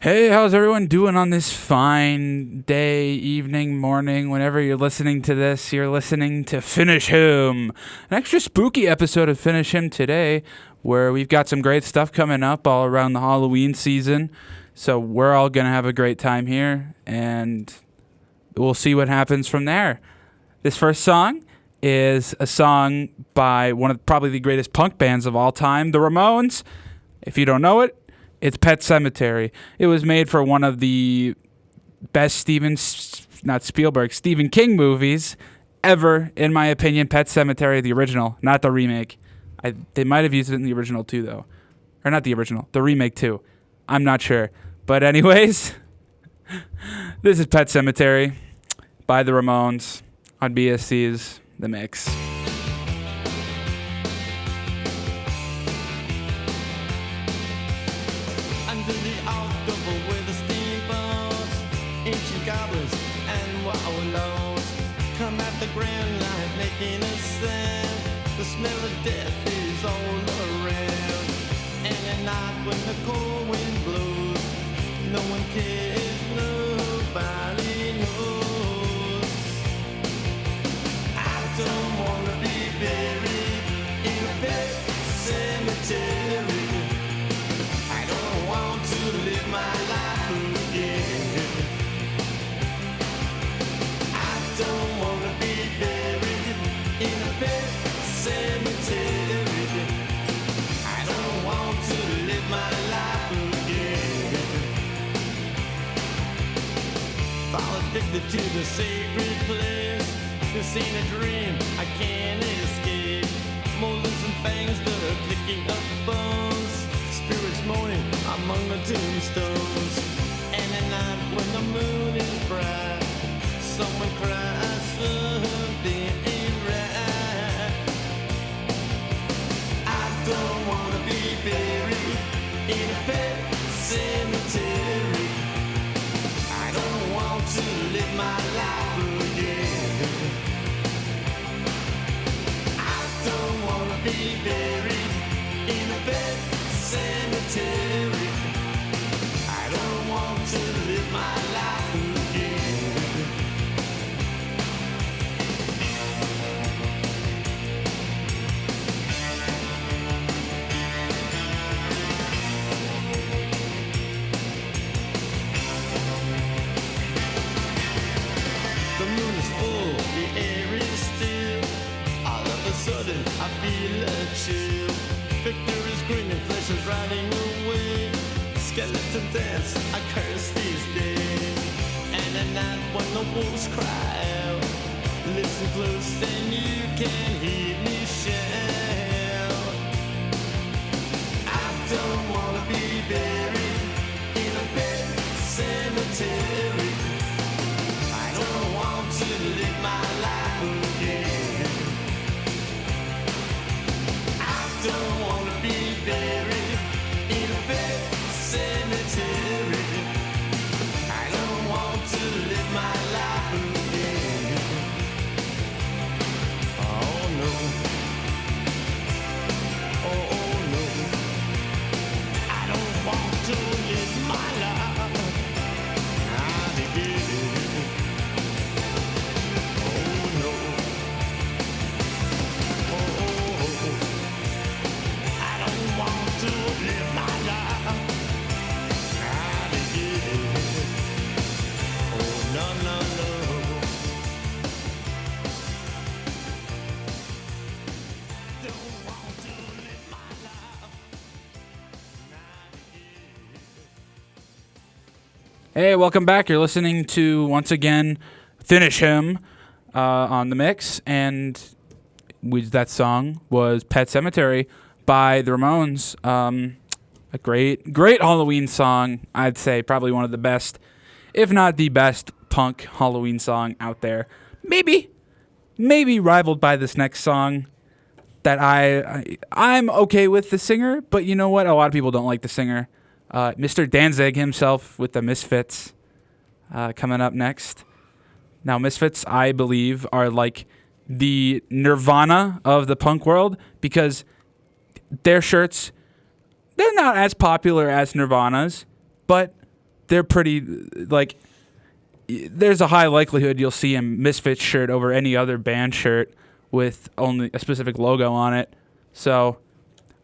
Hey, how's everyone doing on this fine day, evening, morning, whenever you're listening to this? You're listening to Finish Him, an extra spooky episode of Finish Him today, where we've got some great stuff coming up all around the Halloween season. So we're all going to have a great time here, and we'll see what happens from there. This first song is a song by one of probably the greatest punk bands of all time, the Ramones. If you don't know it, it's Pet Sematary. It was made for one of the best Stephen King movies ever, in my opinion. Pet Sematary, the original, not the remake. They might have used it in the original too, though. Or not the original, the remake too. I'm not sure. But anyways, this is Pet Sematary by the Ramones on BSC's The Mix. Under the October with the steamboats, ancient goblins and wallows come at the grand light making a sound. The smell of death is all around. And at night when the cold wind blows, no one cares, nobody knows. I don't wanna be buried in a pet cemetery. To live my life again. I don't wanna be buried in a pet cemetery. I don't want to live my life again. Fall addicted to the sacred place. This ain't a dream, I can't escape. Molars and fangs that are picking up bones. Spirits moaning among the tombstones. And at night when the moon is bright, someone cries something ain't right. I don't wanna be buried in a pet cemetery. I don't want to live my life again. I don't wanna be buried in a pet cemetery. I don't want to live my life again. The moon is full, the air is still. All of a sudden I feel a chill. Victor is grinning, flesh is riding away. Skeleton dance, I curse these days. And at night when the wolves cry out, listen close and you can hear me shout. I don't wanna be buried in a pet cemetery. I don't want to live my life again. I don't wanna be buried in a pet cemetery. I don't want to live my life again. Oh no. Oh no. I don't want to live my life again. Oh no. I don't want to live my life again. Oh no no no. Don't want to live my life again. Hey, welcome back. You're listening to, once again, Finish Him on The Mix, and that song was Pet Sematary by the Ramones. A great Halloween song, I'd say. Probably one of the best, if not the best, punk Halloween song out there. Maybe rivaled by this next song that I'm okay with the singer, but you know what? A lot of people don't like the singer. Mr. Danzig himself with the Misfits coming up next. Now, Misfits, I believe, are like the Nirvana of the punk world because their shirts, they're not as popular as Nirvana's, but they're pretty, like, there's a high likelihood you'll see a Misfits shirt over any other band shirt with only a specific logo on it. So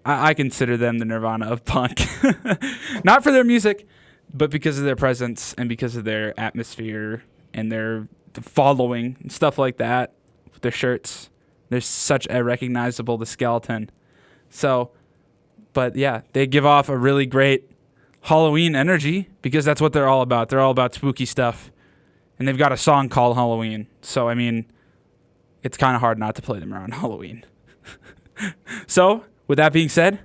I consider them the Nirvana of punk. Not for their music, but because of their presence and because of their atmosphere and their following and stuff like that with their shirts. They're such a recognizable the skeleton. So, but yeah, they give off a really great Halloween energy because that's what they're all about. They're all about spooky stuff. And they've got a song called Halloween. So, I mean, it's kind of hard not to play them around Halloween. So, with that being said,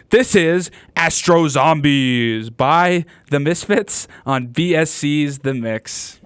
this is Astro Zombies by The Misfits on BSC's The Mix.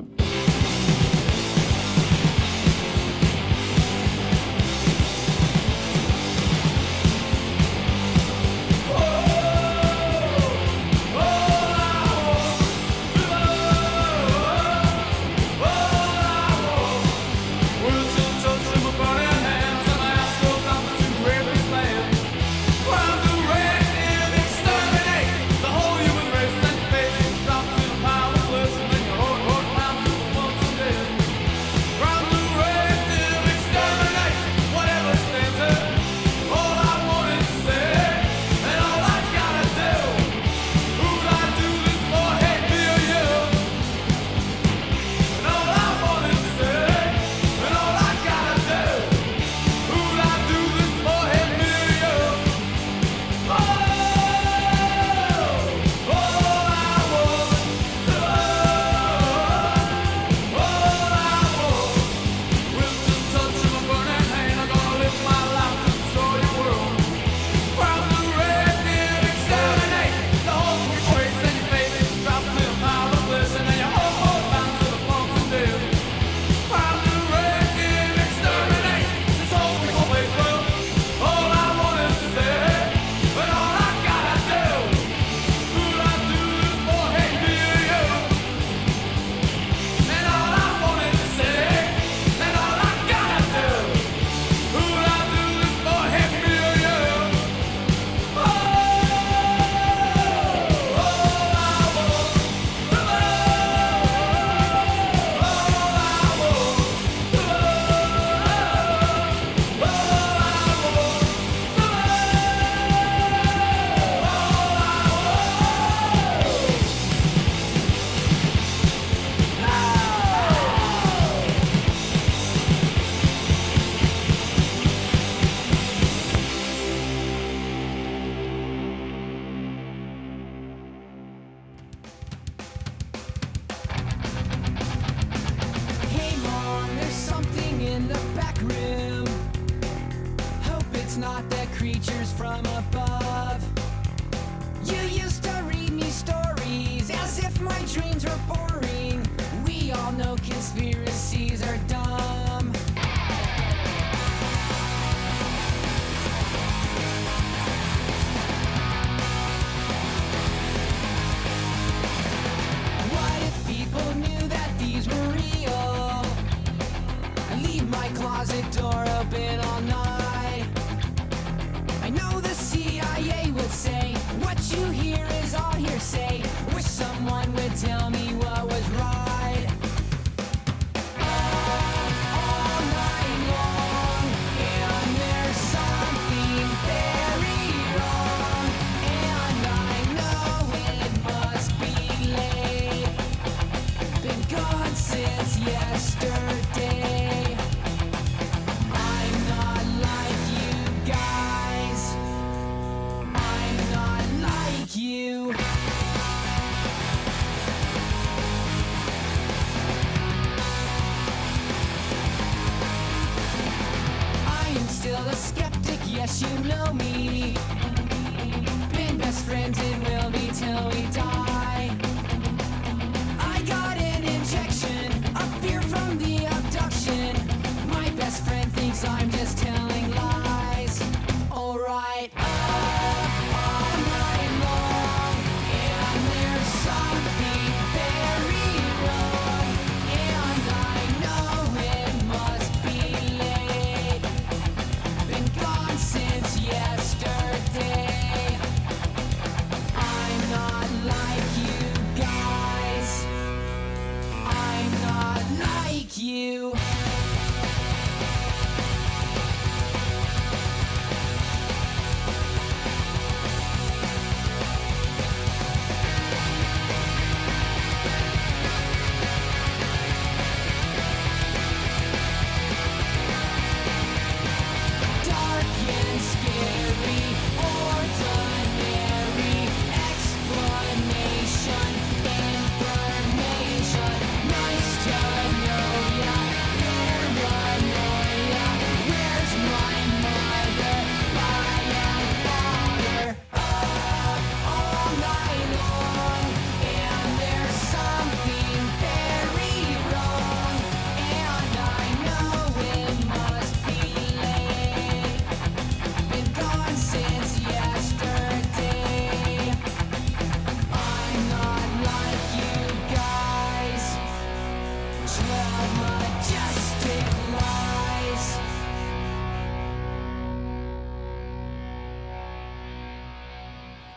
Since yesterday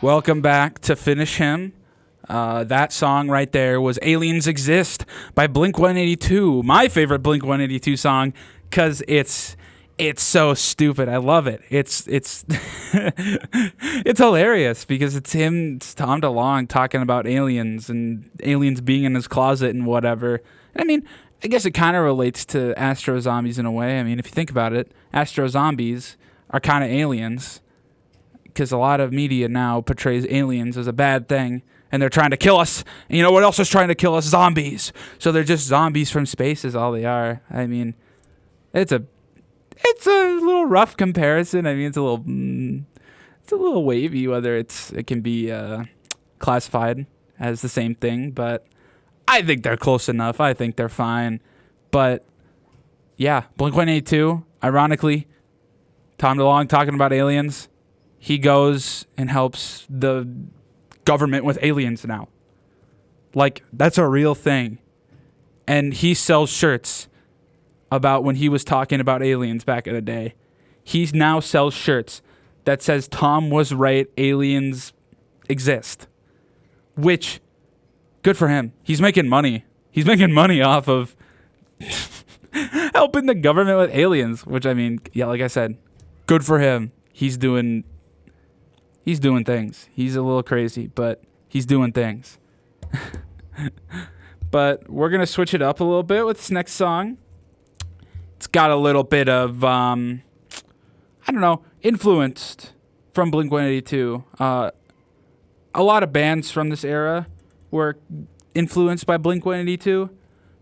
Welcome back to Finish Him. That song right there was Aliens Exist by Blink-182. My favorite Blink-182 song because it's so stupid. I love it. It's it's hilarious because it's Tom DeLonge talking about aliens and aliens being in his closet and whatever. I mean, I guess it kind of relates to Astro Zombies in a way. I mean, if you think about it, Astro Zombies are kind of aliens because a lot of media now portrays aliens as a bad thing and they're trying to kill us. And you know what else is trying to kill us? Zombies. So they're just zombies from space is all they are. I mean, it's a little rough comparison. I mean, it's a little wavy whether it can be classified as the same thing, but I think they're close enough. I think they're fine. But yeah, Blink-182, ironically, Tom DeLonge talking about aliens. He goes and helps the government with aliens now. Like, that's a real thing. And he sells shirts about when he was talking about aliens back in the day. He now sells shirts that says Tom was right, aliens exist. Which, good for him. He's making money. He's making money off of helping the government with aliens, which I mean, yeah, like I said, good for him. He's doing things. He's a little crazy, but he's doing things. But we're going to switch it up a little bit with this next song. It's got a little bit of, influenced from Blink-182. A lot of bands from this era were influenced by Blink-182.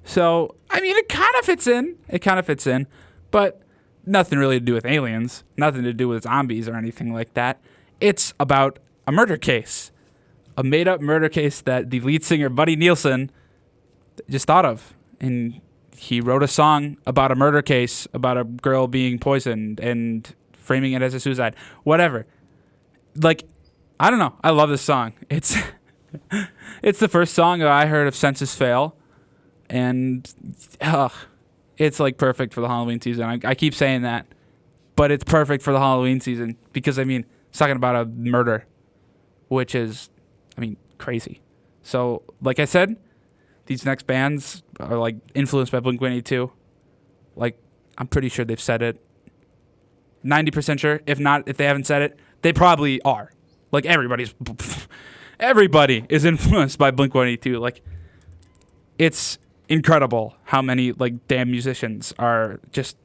So, I mean, it kind of fits in. But nothing really to do with aliens. Nothing to do with zombies or anything like that. It's about a murder case. A made-up murder case that the lead singer, Buddy Nielsen, just thought of. And he wrote a song about a murder case, about a girl being poisoned and framing it as a suicide. Whatever. Like, I don't know. I love this song. It's it's the first song that I heard of Census Fail. And it's like perfect for the Halloween season. I keep saying that. But it's perfect for the Halloween season because, I mean, it's talking about a murder, which is, I mean, crazy. So, like I said, these next bands are, like, influenced by Blink-182. Like, I'm pretty sure they've said it. 90% sure. If not, if they haven't said it, they probably are. Like, everybody is influenced by Blink-182. Like, it's incredible how many, like, damn musicians are just,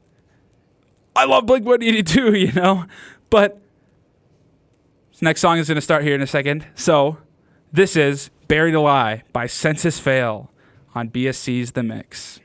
I love Blink-182, you know? But this next song is going to start here in a second. So, this is Buried Alive by Census Fail on BSC's The Mix.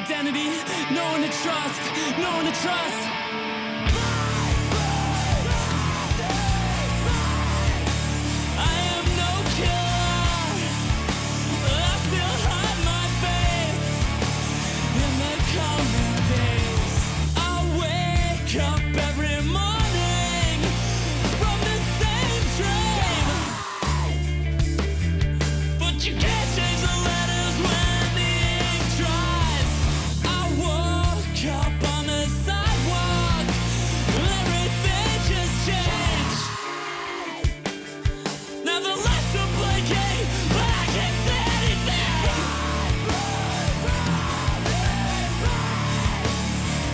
identity, no one to trust, no one to trust. I am no killer. I still hide my face in the coming days. I wake up every morning from the same dream, but you can't change the letters when the ink dries. I woke up on the sidewalk, everything just changed. Now the lights are blinking, but I can't see anything.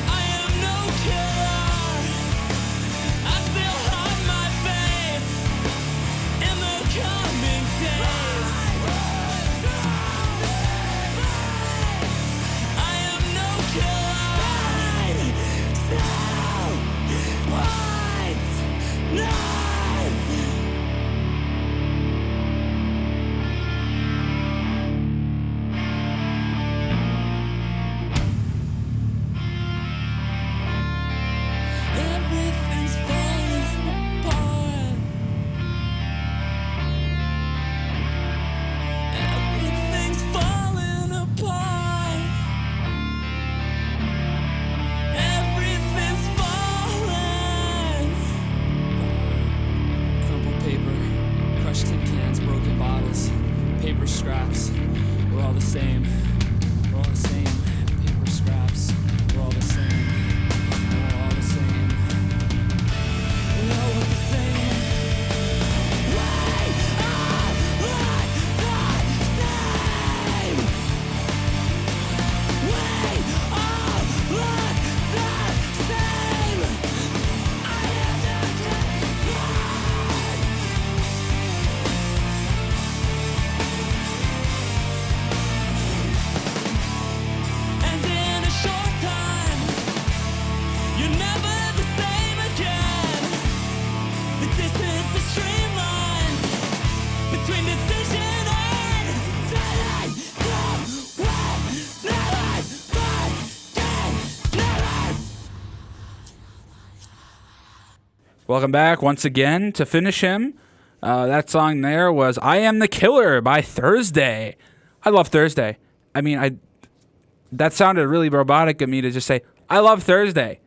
I am no killer. I still hide my face in the coming days. I am no killer. Still white knife. Everything's falling apart. Everything's falling apart. Everything's falling. Crumpled paper, crushed tin cans, broken bottles, paper scraps. We're all the same. We're all the same. Paper scraps. We're all the same. We're all the same. We all look the same. We all look the same. We all look the same. I am the and in a short time, you're never the same again. The distance is streamlined between decision and silence. No, never forget, never. Welcome back once again to Finish Him. That song there was I Am the Killer by Thursday. I love Thursday. I mean, that sounded really robotic of me to just say, I love Thursday.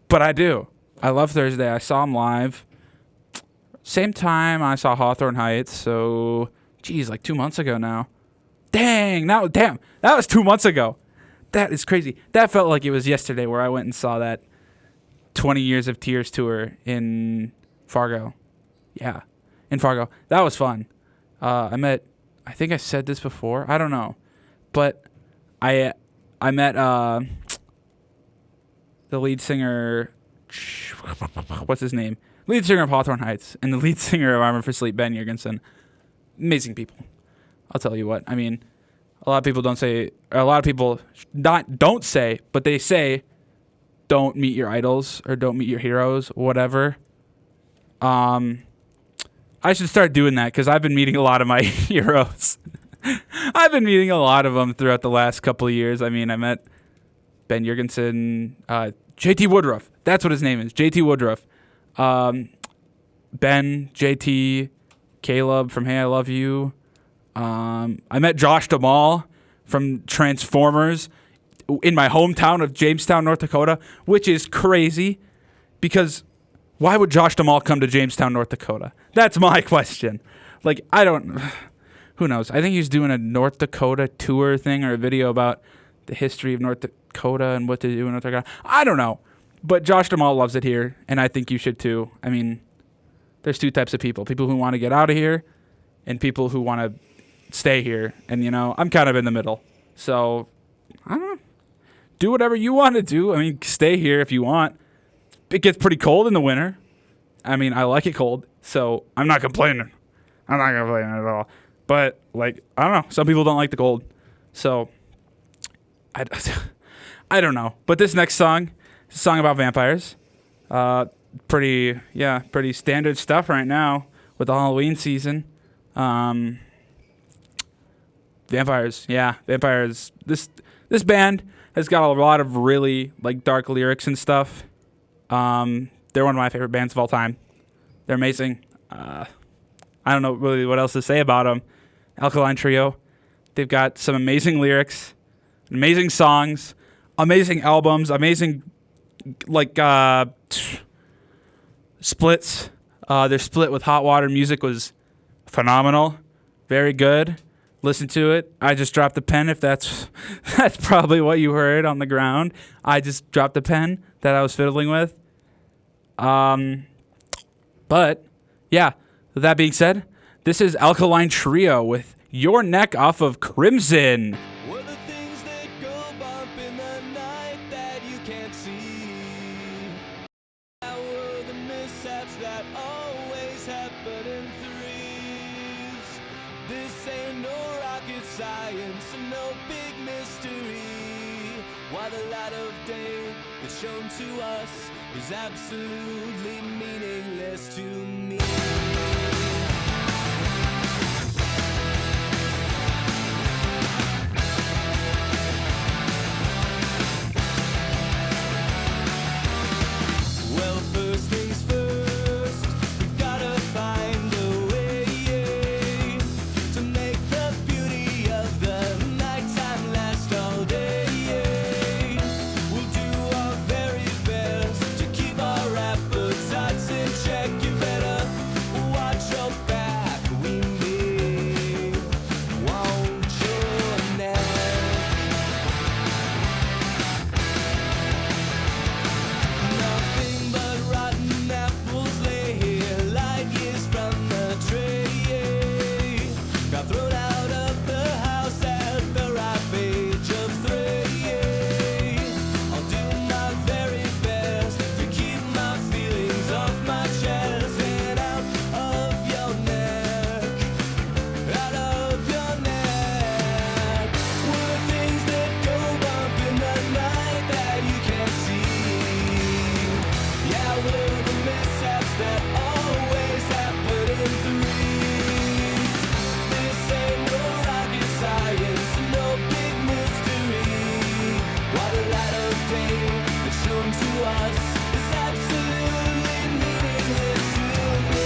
But I do. I love Thursday. I saw him live. Same time I saw Hawthorne Heights. So, geez, like 2 months ago now. Damn, that was 2 months ago. That is crazy. That felt like it was yesterday where I went and saw that 20 Years of Tears tour in Fargo. Yeah, in Fargo. That was fun. I think I said this before. I don't know. But I met the lead singer, what's his name? Lead singer of Hawthorne Heights and the lead singer of Armor for Sleep, Ben Jurgensen. Amazing people. I'll tell you what. I mean, a lot of people don't say, but they say, don't meet your idols or don't meet your heroes, whatever. I should start doing that because I've been meeting a lot of my heroes. I've been meeting a lot of them throughout the last couple of years. I mean, I met Ben Jurgensen, JT Woodruff. That's what his name is, JT Woodruff. Ben, JT, Caleb from Hey I Love You. I met Josh Duhamel from Transformers in my hometown of Jamestown, North Dakota, which is crazy because why would Josh Duhamel come to Jamestown, North Dakota? That's my question. Like, who knows? I think he's doing a North Dakota tour thing or a video about the history of North Dakota and what to do in North Dakota. I don't know. But Josh Duhamel loves it here, and I think you should too. I mean, there's two types of people. People who want to get out of here and people who want to stay here. And, I'm kind of in the middle. So, I don't know. Do whatever you want to do. I mean, stay here if you want. It gets pretty cold in the winter. I mean, I like it cold, so I'm not complaining. I'm not complaining at all. But, I don't know. Some people don't like the cold. So, I don't know. But this next song is a song about vampires. Pretty standard stuff right now with the Halloween season. Vampires. This band has got a lot of really like dark lyrics and stuff. They're one of my favorite bands of all time. They're amazing. I don't know really what else to say about them. Alkaline Trio. They've got some amazing lyrics, amazing songs, amazing albums, amazing like splits. Their split with Hot Water Music was phenomenal. Very good. Listen to it. I just dropped the pen. If that's probably what you heard on the ground. I just dropped the pen that I was fiddling with. But yeah, with that being said, this is Alkaline Trio with Your Neck off of Crimson. Were the things that go bump in the night that you can't see? How were the mishaps that always happen in threes? This ain't no rocket science, no big mystery. Why the light of day that's shown to us is absolutely meaningless to me. Well, first things first, we've gotta find a way to make the beauty of the nighttime last all day. We'll do our very best to keep our appetites in check. You better watch your back, we may want your neck. Nothing but rotten apples lay here, light years from the tray. Got thrown out of the house at the ripe age of 3. I'll do my very best to keep my feelings off my chest and out of your neck, out of your neck. Were things that go bump in the night that you can't see? Yeah, were the mishaps that always happen in threes? This ain't no rocket science, no big mystery. Why the light of day that's shown to us is absolutely meaningless to me.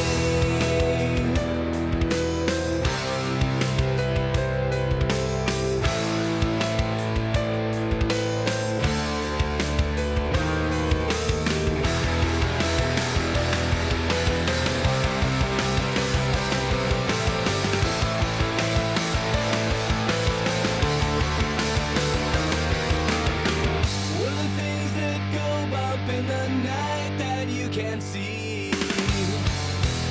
Were the things that go bump in the night that you can't see?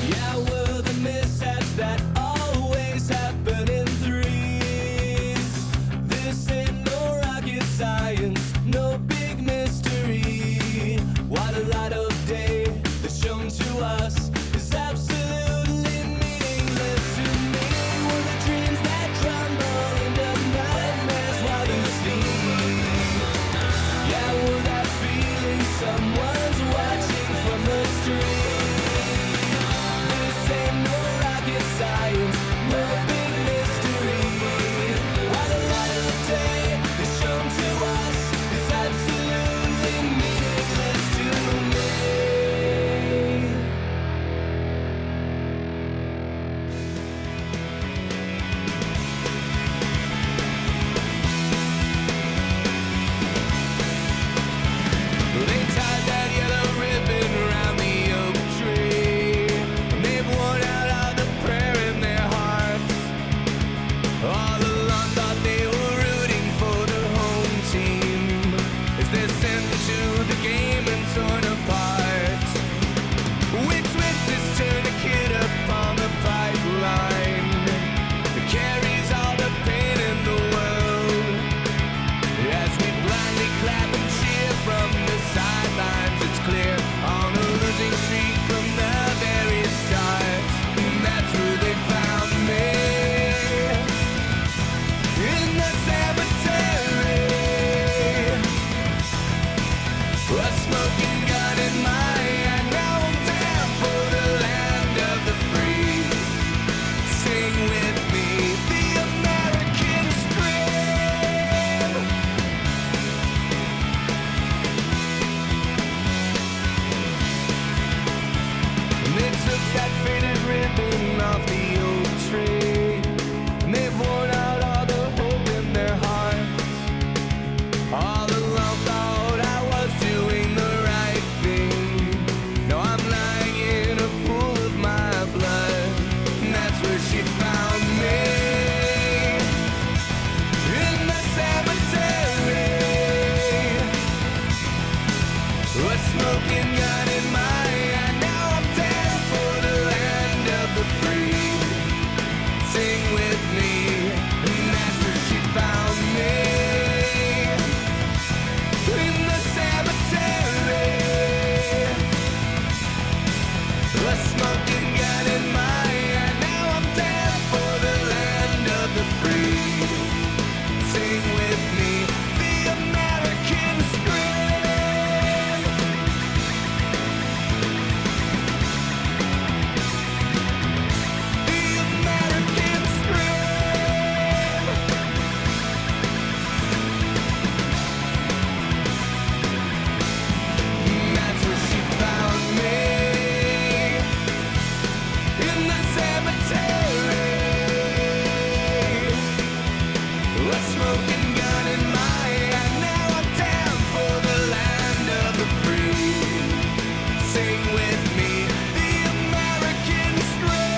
Yeah, were the mishaps that always happen in threes? This ain't no rocket science, no big mystery. Why the light of day that's shown to us is absolutely meaningless to me. Were the dreams that crumble into nightmares while you sleep? Yeah, well, that feeling someone's watching from the street. This ain't no rocket science, no big mystery. Why the light of day is shown to us is absolutely meaningless to me. They tied that yellow ribbon around the oak tree, and they've worn out all the prayer in their hearts. All along thought they were rooting for the home team, as they're sent to the game and torn apart. Which witness turned a kid upon the pipeline that carries all the pain in the world. As we blindly clap and cheer from the sidelines, it's clear on a losing streak from the very start. That's where they found me, in the cemetery. A smoking gun in my hand, now I'm down for the land of the free. Sing with me the American scream. A smoking gun in my hand. Now I'm down for the land of the free. Sing with me, and that's where she found me. In the cemetery. A smoking gun in my hand. Now I'm down for the land of the free. Sing with me, the American scream. The American scream. That's where she found me. In the cemetery. A smoking gun in my hand. Now I'm down for the land of the free. Sing with me, the American scream.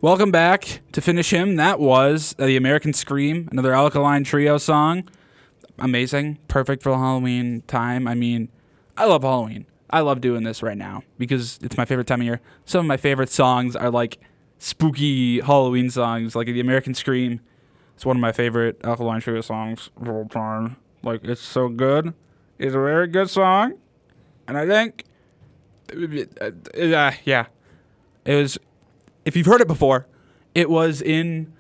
Welcome back to Finish Him. That was the American Scream, another Alkaline Trio song. Amazing. Perfect for Halloween time. I mean, I love Halloween. I love doing this right now because it's my favorite time of year. Some of my favorite songs are like spooky Halloween songs, like the American Scream. It's one of my favorite Alkaline Trio songs of all time. Like, it's so good. It's a very good song. And I think, yeah, it was, if you've heard it before, it was in,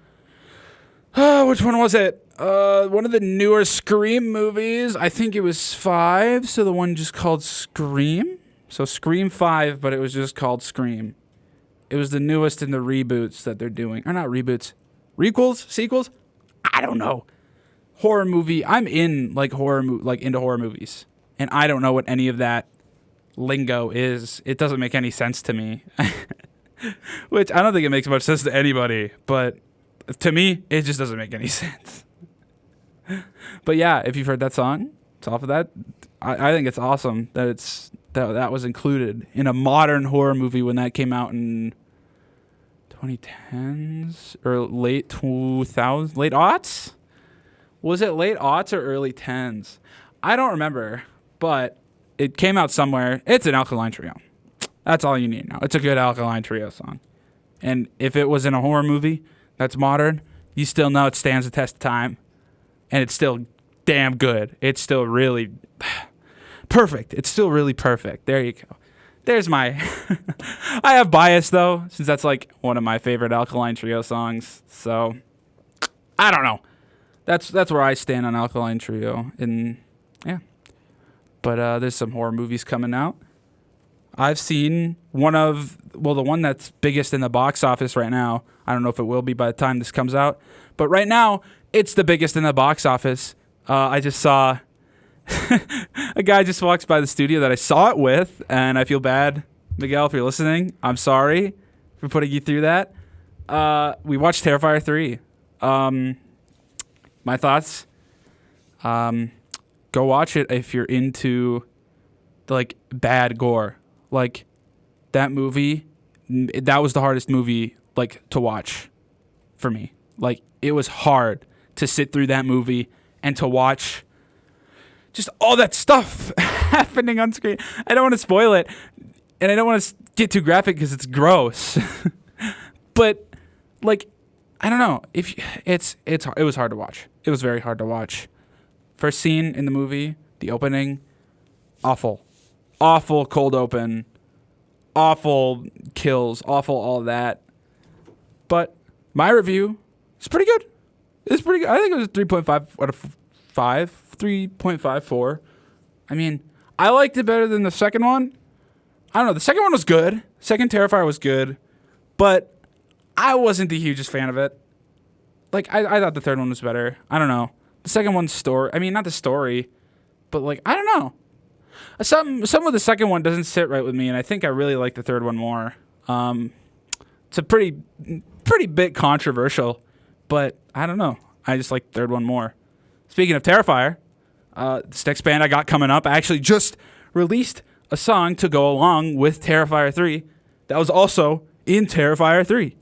which one was it? One of the newer Scream movies. I think it was 5, so the one just called Scream. So Scream 5, but it was just called Scream. It was the newest in the reboots that they're doing. Or not reboots. Requels? Sequels? I don't know. Horror movie. I'm in like into horror movies. And I don't know what any of that lingo is. It doesn't make any sense to me. Which I don't think it makes much sense to anybody, but to me, it just doesn't make any sense. But yeah, if you've heard that song, it's off of that. I think it's awesome that that was included in a modern horror movie when that came out in 2010s or late 2000s, late aughts. Was it late aughts or early 10s? I don't remember, but it came out somewhere. It's an Alkaline Trio. That's all you need now. It's a good Alkaline Trio song. And if it was in a horror movie that's modern, you still know it stands the test of time. And it's still damn good. It's still really perfect. It's still really perfect. There you go. There's my... I have bias, though, since that's like one of my favorite Alkaline Trio songs. So, I don't know. That's where I stand on Alkaline Trio. And, yeah. But there's some horror movies coming out. I've seen the one that's biggest in the box office right now. I don't know if it will be by the time this comes out. But right now, it's the biggest in the box office. I just saw a guy just walks by the studio that I saw it with, and I feel bad, Miguel, if you're listening. I'm sorry for putting you through that. We watched Terrifier 3. My thoughts? Go watch it if you're into like bad gore. Like that movie, that was the hardest movie like to watch for me. Like it was hard to sit through that movie and to watch just all that stuff happening on screen. I don't want to spoil it, and I don't want to get too graphic because it's gross. But like, I don't know if it was hard to watch. It was very hard to watch. First scene in the movie, the opening, awful cold open, awful kills, awful all that. But my review is pretty good. It's pretty good. I think it was 3.5 out of 5, 3.54. I mean, I liked it better than the second one. I don't know. The second one was good. Second Terrifier was good, but I wasn't the hugest fan of it. Like, I thought the third one was better. I don't know. The second one's not the story, but like, I don't know. Some of the second one doesn't sit right with me, and I think I really like the third one more. It's a pretty bit controversial, but I don't know. I just like the third one more. Speaking of Terrifier, this next band I got coming up, I actually just released a song to go along with Terrifier 3 that was also in Terrifier 3.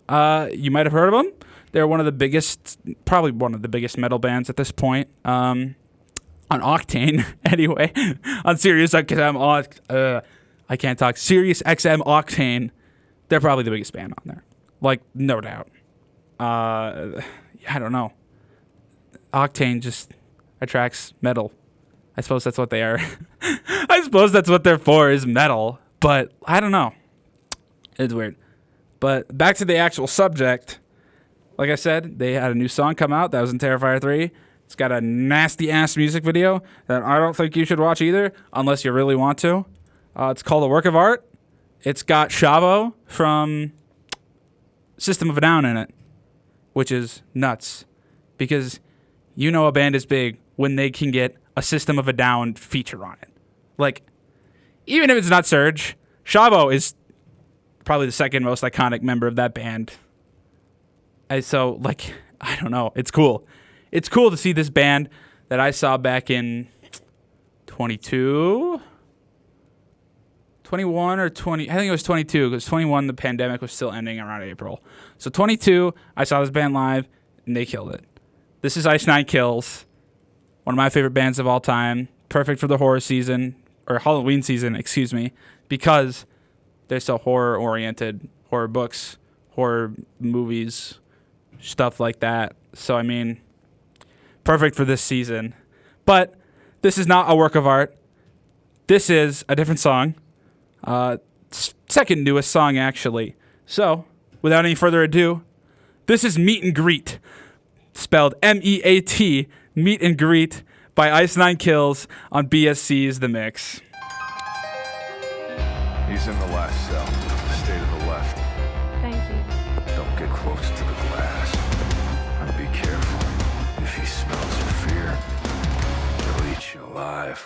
You might have heard of them. They're one of the biggest, probably one of the biggest metal bands at this point. On Octane, anyway. On Sirius XM, I can't talk. Sirius XM Octane, they're probably the biggest band on there. Like, no doubt. I don't know. Octane just attracts metal. I suppose that's what they are. I suppose that's what they're for, is metal. But I don't know. It's weird. But back to the actual subject. Like I said, they had a new song come out that was in Terrifier 3. It's got a nasty-ass music video that I don't think you should watch either, unless you really want to. It's called A Work of Art. It's got Shavo from System of a Down in it, which is nuts. Because you know a band is big when they can get a System of a Down feature on it. Like, even if it's not Surge, Shavo is probably the second most iconic member of that band. And so, like, I don't know. It's cool. It's cool to see this band that I saw back in 21 or 20. I think it was 22 because 21, the pandemic was still ending around April. So 22, I saw this band live and they killed it. This is Ice Nine Kills, one of my favorite bands of all time. Perfect for the horror season, or Halloween season, excuse me, because they're so horror-oriented. Horror books, horror movies, stuff like that. So, I mean, perfect for this season. But this is not a work of art. This is a different song. Second newest song, actually. So, without any further ado, this is Meet and Greet. Spelled M-E-A-T, Meet and Greet, by Ice Nine Kills on BSC's The Mix. He's in the last cell. Stay to the left. Thank you. Don't get close to the glass. And be careful. If he smells your fear, he'll eat you alive.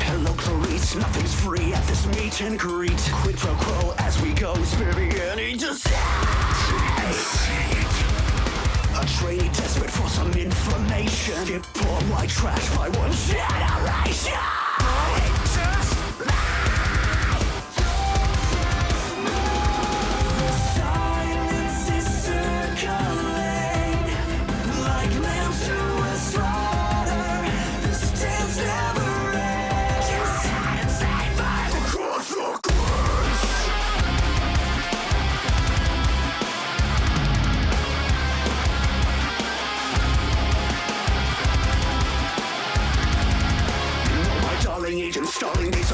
Hello, Clarice, nothing's free at this meet and greet. Quid pro quo as we go, spirit beginning to a trainee desperate for some information. Skip poor white trash by one generation. The silence is circling like lambs to a slaughter. This dance never ends. Across the course. You know my darling agent stalling these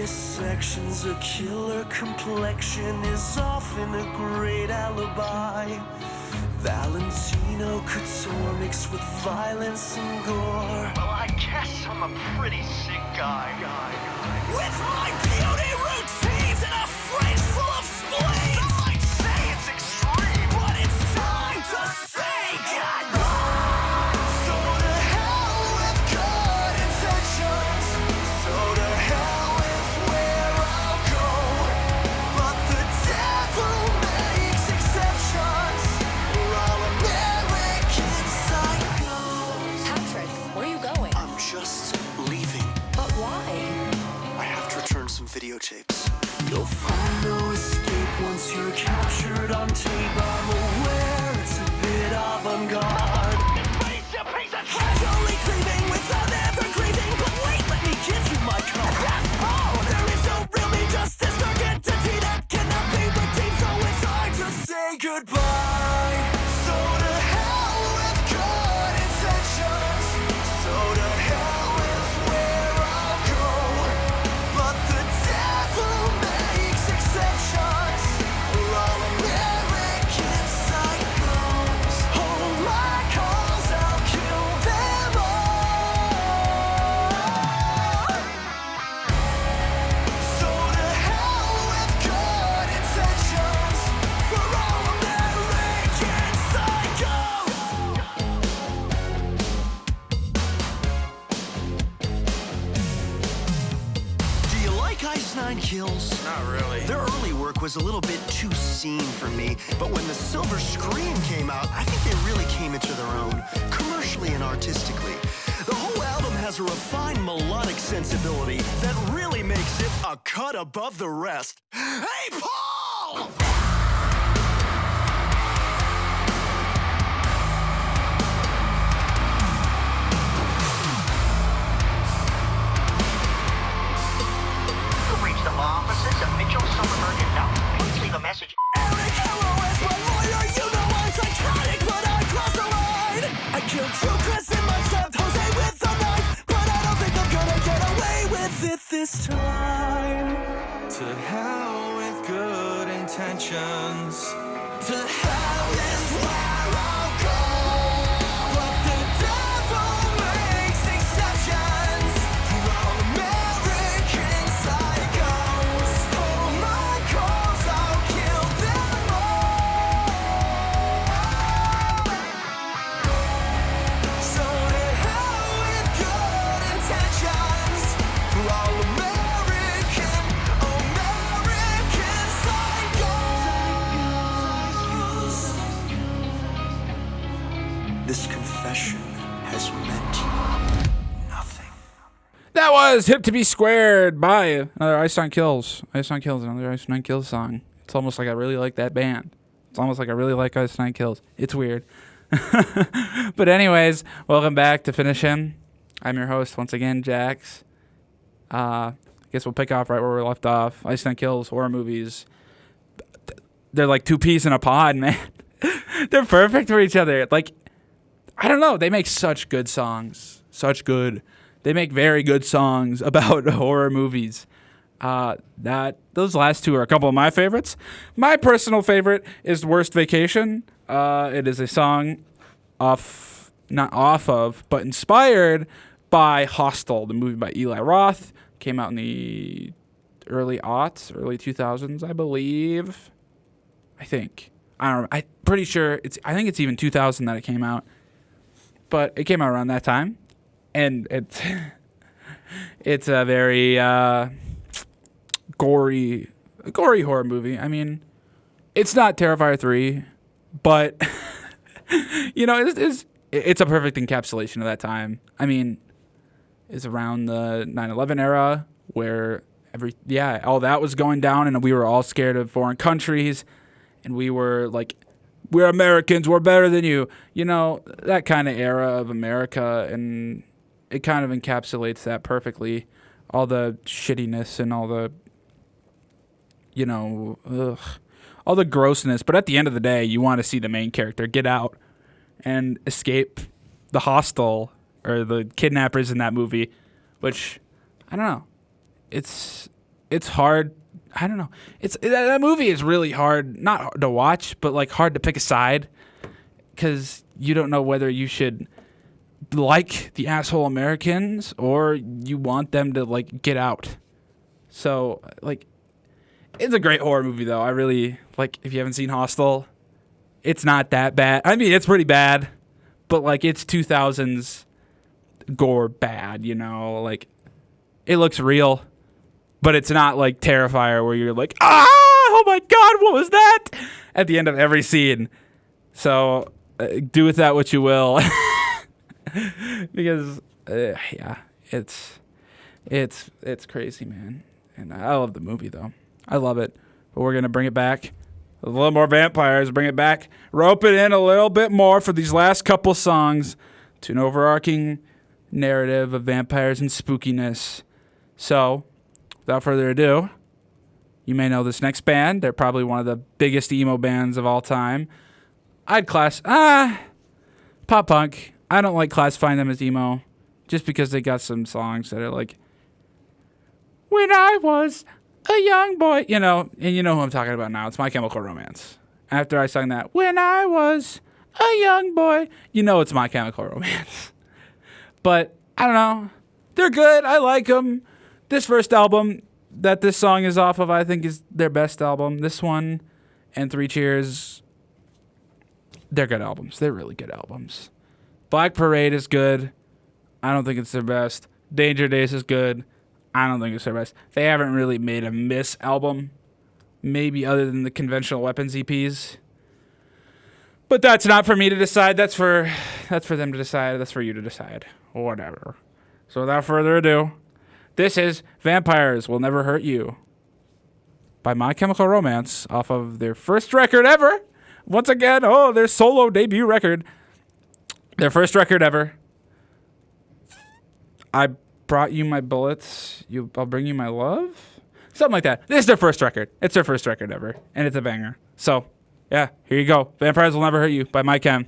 sections, a killer complexion is often a great alibi. Valentino couture mixed with violence and gore. Well, I guess I'm a pretty sick guy. With my beauty routines and a fridge full of spleens. Some might say it's extreme, but it's time to say goodbye. So to hell with good intentions. So to hell is where I'll go. But the devil makes exceptions. We're all American psychos. Patrick, where are you going? I'm just leaving. But why? I have to return some videotapes. You'll find no escape once you're captured on tape. I'm aware it's a bit avant-garde. Casually cleaving without ever grieving. But wait, let me give you my card. There is no real me, just this dark entity that cannot be redeemed. So it's hard to say goodbye. So to hell with good intentions. So to hell is where I'll go. But the devil makes exceptions. We're all American psychos. Hold my calls, I'll kill them all. So to hell with good intentions. For all American psychos. Do you like Ice Nine Kills? Not really. Their early work was a little bit too scene for me, but when the Silver Screen came out, I think they really came into their own, commercially and artistically. The whole album has a refined melodic sensibility that really makes it a cut above the rest. Hey, Paul! You've reached the law offices of Mitchell, Silverberg, and Nutt. Please leave a message. Eric Hello is my lawyer. You know I'm psychotic, but I crossed the line. I killed True Chris in my stepped Jose with a knife, but I don't think I'm gonna get away with it this time. To hell with good intentions. To hell is where I'll go. But the devil makes exceptions. For all American psychos. Hold my calls, I'll kill them all. So to hell with good intentions. For all American psychos. This confession has meant nothing. That was Hip to Be Squared by another Ice Nine Kills. Ice Nine Kills, another Ice Nine Kills song. It's almost like I really like that band. It's almost like I really like Ice Nine Kills. It's weird. But anyways, welcome back to Finish Him. I'm your host once again, Jax. I guess we'll pick off right where we left off. Ice Nine Kills, horror movies. They're like two peas in a pod, man. They're perfect for each other. Like, I don't know. They make such good songs. They make very good songs about horror movies. Those last two are a couple of my favorites. My personal favorite is Worst Vacation. It is a song not off of, but inspired by Hostel, the movie by Eli Roth. Came out in the early 2000s, I believe. I think. I don't know. I'm pretty sure I think it's even 2000 that it came out. But it came out around that time. And it's a very gory horror movie. I mean, it's not Terrifier 3, but you know, it's a perfect encapsulation of that time. I mean, it's around the 9/11 era where all that was going down, and we were all scared of foreign countries, and we were like, we're Americans, we're better than you. You know, that kind of era of America, and it kind of encapsulates that perfectly. All the shittiness and all the, you know, all the grossness. But at the end of the day, you want to see the main character get out and escape the hostel or the kidnappers in that movie, which, I don't know. It's it's hard. I don't know. That movie is really hard, not hard to watch, but like hard to pick a side, because you don't know whether you should like the asshole Americans or you want them to like get out. So like, it's a great horror movie though. I really like. If you haven't seen Hostel, it's not that bad. I mean, it's pretty bad, but like it's 2000s gore bad. You know, like it looks real. But it's not like Terrifier where you're like, oh my God, what was that? At the end of every scene. So do with that what you will. Because, yeah, it's crazy, man. And I love the movie, though. I love it. But we're going to bring it back. A little more vampires, bring it back. Rope it in a little bit more for these last couple songs to an overarching narrative of vampires and spookiness. So, without further ado, you may know this next band. They're probably one of the biggest emo bands of all time. I'd pop punk. I don't like classifying them as emo just because they got some songs that are like, when I was a young boy, you know, and you know who I'm talking about now. It's My Chemical Romance. After I sung that, when I was a young boy, you know it's My Chemical Romance. But I don't know. They're good. I like them. This first album that this song is off of, I think, is their best album. This one and Three Cheers, they're good albums. They're really good albums. Black Parade is good. I don't think it's their best. Danger Days is good. I don't think it's their best. They haven't really made a miss album, maybe other than the Conventional Weapons EPs. But that's not for me to decide. That's for them to decide. That's for you to decide. Whatever. So without further ado, this is Vampires Will Never Hurt You by My Chemical Romance off of their first record ever. Once again, their solo debut record. Their first record ever. I brought you my bullets. I'll bring you my love? Something like that. This is their first record. It's their first record ever. And it's a banger. So, yeah, here you go. Vampires Will Never Hurt You by My Chem.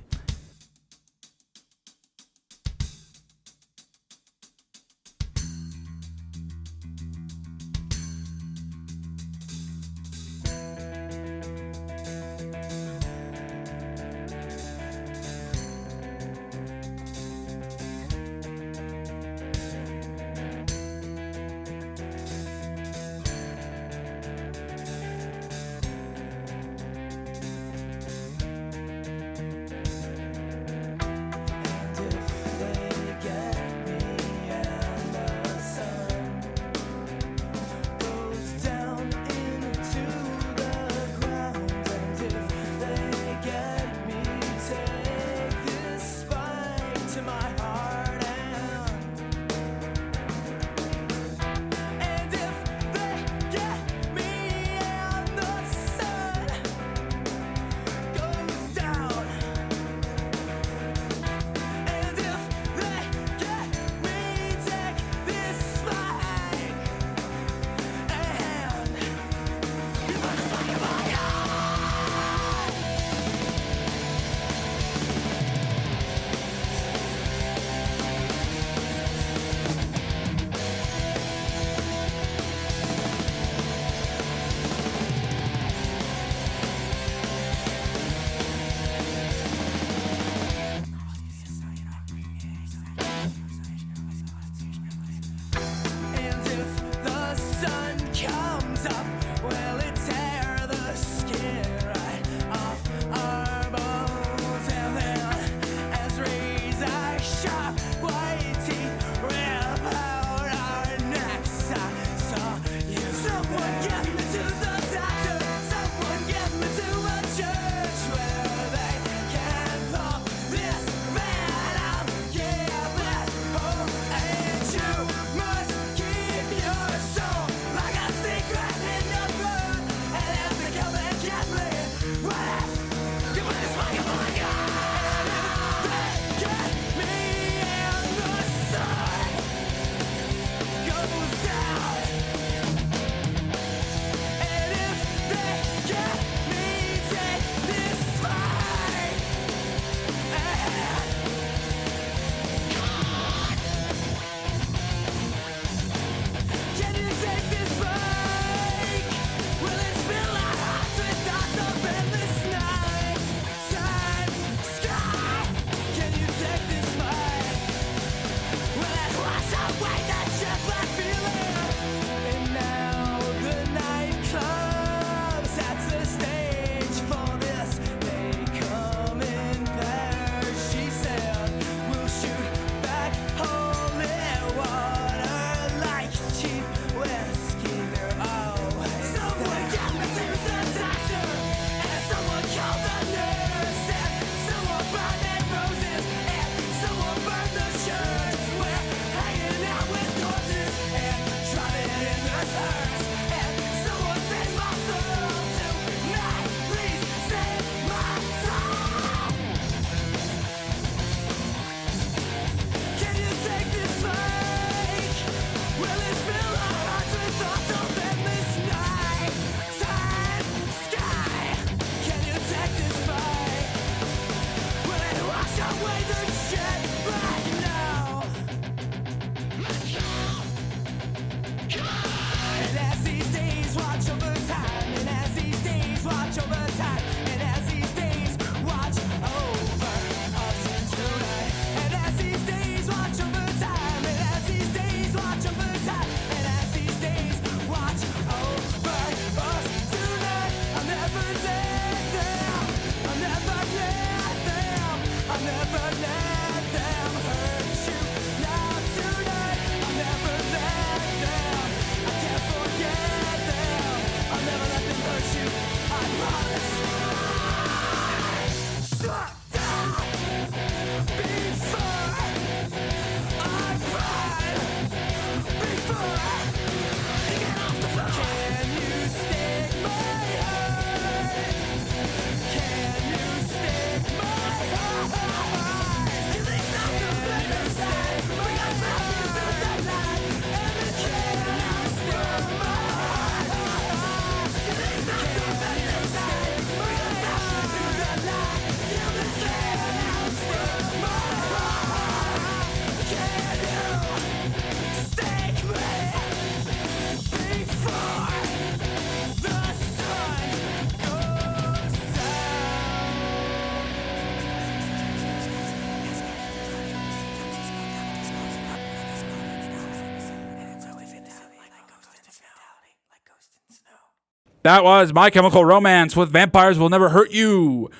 That was My Chemical Romance with Vampires Will Never Hurt You.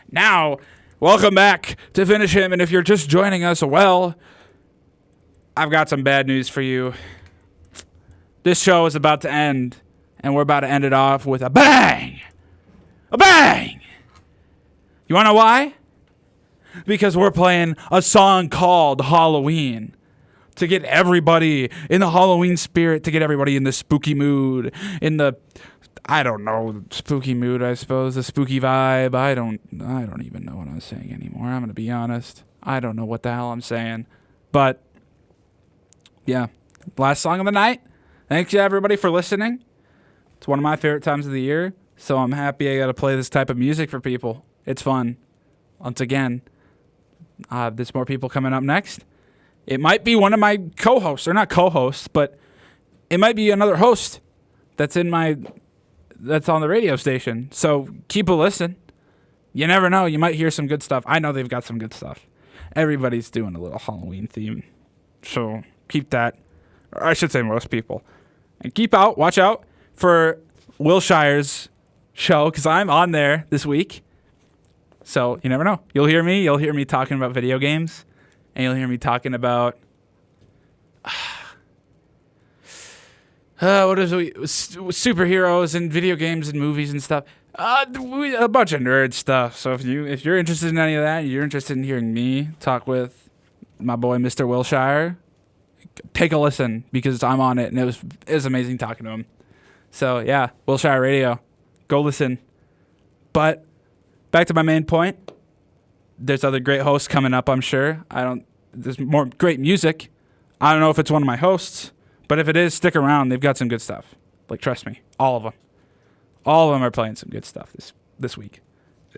Now, welcome back to Finish Him. And if you're just joining us, well, I've got some bad news for you. This show is about to end, and we're about to end it off with a bang. A bang. You want to know why? Because we're playing a song called Halloween. To get everybody in the Halloween spirit, to get everybody in the spooky mood, in the, I don't know, spooky mood, I suppose, the spooky vibe. I don't even know what I'm saying anymore. I'm going to be honest. I don't know what the hell I'm saying. But, yeah, last song of the night. Thanks to everybody for listening. It's one of my favorite times of the year, so I'm happy I got to play this type of music for people. It's fun. Once again, there's more people coming up next. It might be one of my co-hosts, or not co-hosts, but it might be another host that's on the radio station. So keep a listen. You never know. You might hear some good stuff. I know they've got some good stuff. Everybody's doing a little Halloween theme. So keep that. Or I should say most people. And watch out for Wilshire's show, because I'm on there this week. So you never know. You'll hear me talking about video games. And you'll hear me talking about superheroes and video games and movies and stuff. A bunch of nerd stuff. So if you're interested in any of that, you're interested in hearing me talk with my boy Mr. Wilshire, take a listen, because I'm on it, and it was amazing talking to him. So yeah, Wilshire Radio, go listen. But back to my main point. There's other great hosts coming up, I'm sure. There's more great music. I don't know if it's one of my hosts, but if it is, stick around. They've got some good stuff. Like, trust me, all of them. All of them are playing some good stuff this week.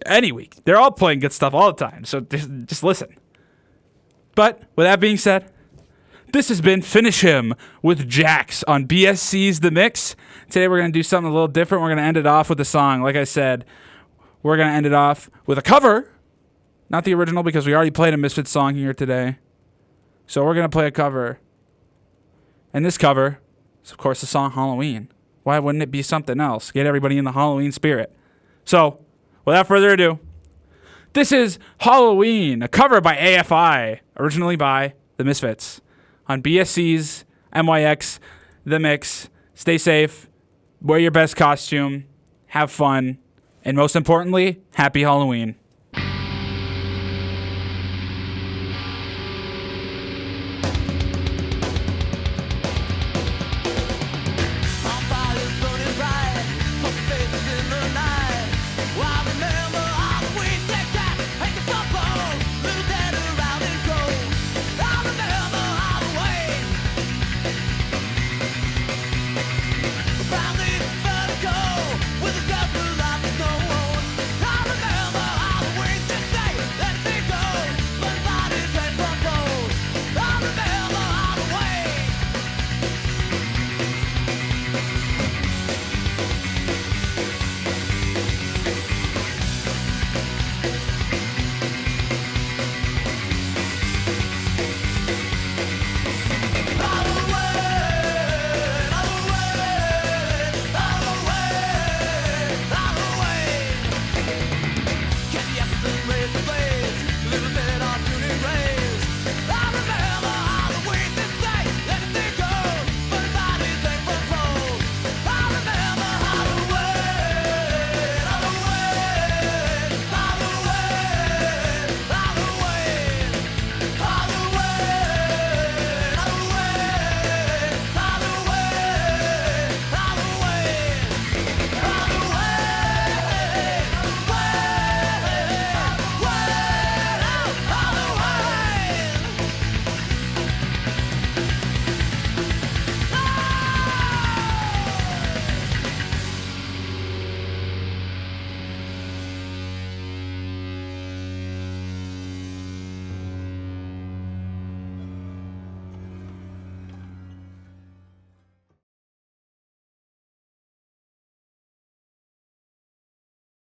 Any week. They're all playing good stuff all the time, so just listen. But with that being said, this has been Finish Him with Jax on BSC's The Mix. Today we're going to do something a little different. We're going to end it off with a song. Like I said, we're going to end it off with a cover. Not the original, because we already played a Misfits song here today. So we're going to play a cover. And this cover is, of course, the song Halloween. Why wouldn't it be something else? Get everybody in the Halloween spirit. So, without further ado, this is Halloween, a cover by AFI, originally by the Misfits, on BSC's MYX, The Mix. Stay safe, wear your best costume, have fun, and most importantly, happy Halloween.